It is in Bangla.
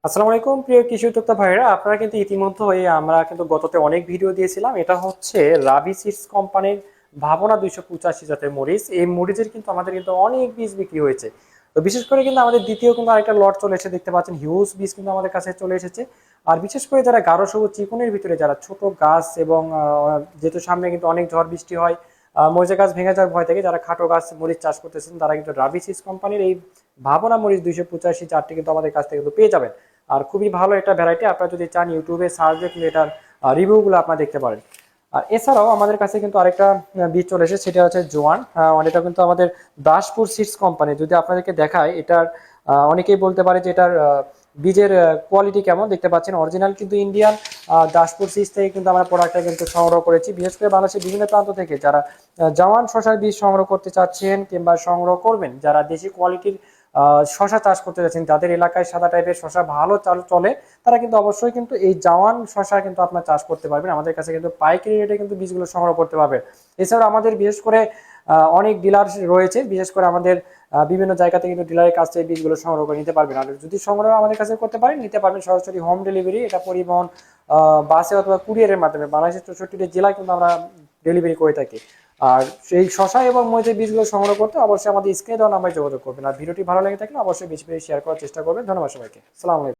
আসসালামু আলাইকুম প্রিয় কৃষি উদ্যোক্তা ভাইরা, আপনারা কিন্তু ইতিমধ্যে আমরা কিন্তু গততে অনেক ভিডিও দিয়েছিলাম। এটা হচ্ছে রাবি সিডস কোম্পানির ভাবনা 285 জাতের মরিচ। এই মরিচের কিন্তু আমাদের কিন্তু অনেক বীজ বিক্রি হয়েছে। তো বিশেষ করে কিন্তু আমাদের দ্বিতীয় কিন্তু আরেকটা লট চলে এসে দেখতে পাচ্ছেন, হিউজ বীজ কিন্তু আমাদের কাছে চলে এসেছে। আর বিশেষ করে যারা গাঢ় সবুজ চিকনের ভিতরে যারা ছোট গাছ এবং যেহেতু সামনে কিন্তু অনেক ঝড় বৃষ্টি হয়, মরিচের গাছ ভেঙে যাওয়ার ভয় থেকে যারা খাটো গাছ মরিচ চাষ করতেছেন তারা কিন্তু রাবি সিডস কোম্পানির এই ভাবনা মরিচ 285 চারটি কিন্তু আমাদের কাছ থেকে কিন্তু পেয়ে যাবেন। আর খুবই ভালো একটা ভ্যারাইটি। আপনারা যদি চান ইউটিউবে সার্চ দিয়ে কিন্তু এটার রিভিউগুলো আপনারা দেখতে পারেন। আর এছাড়াও আমাদের কাছে কিন্তু আরেকটা বীজ চলে এসেছে, সেটা হচ্ছে জোয়ান। এটা কিন্তু আমাদের দাসপুর সিডস কোম্পানি। যদি আপনাদেরকে দেখায় এটার, অনেকেই বলতে পারে যে এটার বীজের কোয়ালিটি কেমন। দেখতে পাচ্ছেন অরিজিনাল কিন্তু ইন্ডিয়ান দাসপুর সিডস থেকে কিন্তু আমরা প্রোডাক্টটা কিন্তু সংগ্রহ করেছি। বিশেষ করে বাংলাদেশের বিভিন্ন প্রান্ত থেকে যারা জওয়ান শশার বীজ সংগ্রহ করতে চাচ্ছেন কিংবা সংগ্রহ করবেন, যারা দেশি কোয়ালিটির শশা চাষ করতে যাচ্ছেন, যাদের এলাকায় সাদা টাইপের শশা ভালো চলে, তারা কিন্তু অবশ্যই কিন্তু এই জওয়ান শশা কিন্তু আপনার চাষ করতে পারবেন। আমাদের কাছে কিন্তু পাইকারি রেটে কিন্তু বীজগুলো সংগ্রহ করতে পারবেন। এছাড়া আমাদের বিশেষ করে অনেক ডিলার রয়েছে, বিশেষ করে আমাদের বিভিন্ন জায়গা থেকে কিন্তু ডিলারের কাছ থেকে বীজগুলো সংগ্রহ করে নিতে পারবেন। আর যদি সংগ্রহ আমাদের কাছে করতে পারেন, নিতে পারবেন সরাসরি হোম ডেলিভারি। এটা পরিবহন বাসে অথবা কুরিয়ারের মাধ্যমে বাংলাদেশের 64টি জেলায় কিন্তু আমরা ডেলিভারি করে থাকি। আর সেই শশা এবং মরিচের বীজগুলো সংগ্রহ করতে অবশ্যই আমাদের স্ক্রিনে দেওয়া নাম্বারে যোগাযোগ করবেন। আর ভিডিওটি ভালো লেগে থাকলে অবশ্যই বেশি বেশি শেয়ার করার চেষ্টা করবেন। ধন্যবাদ সবাইকে। আসসালামু আলাইকুম।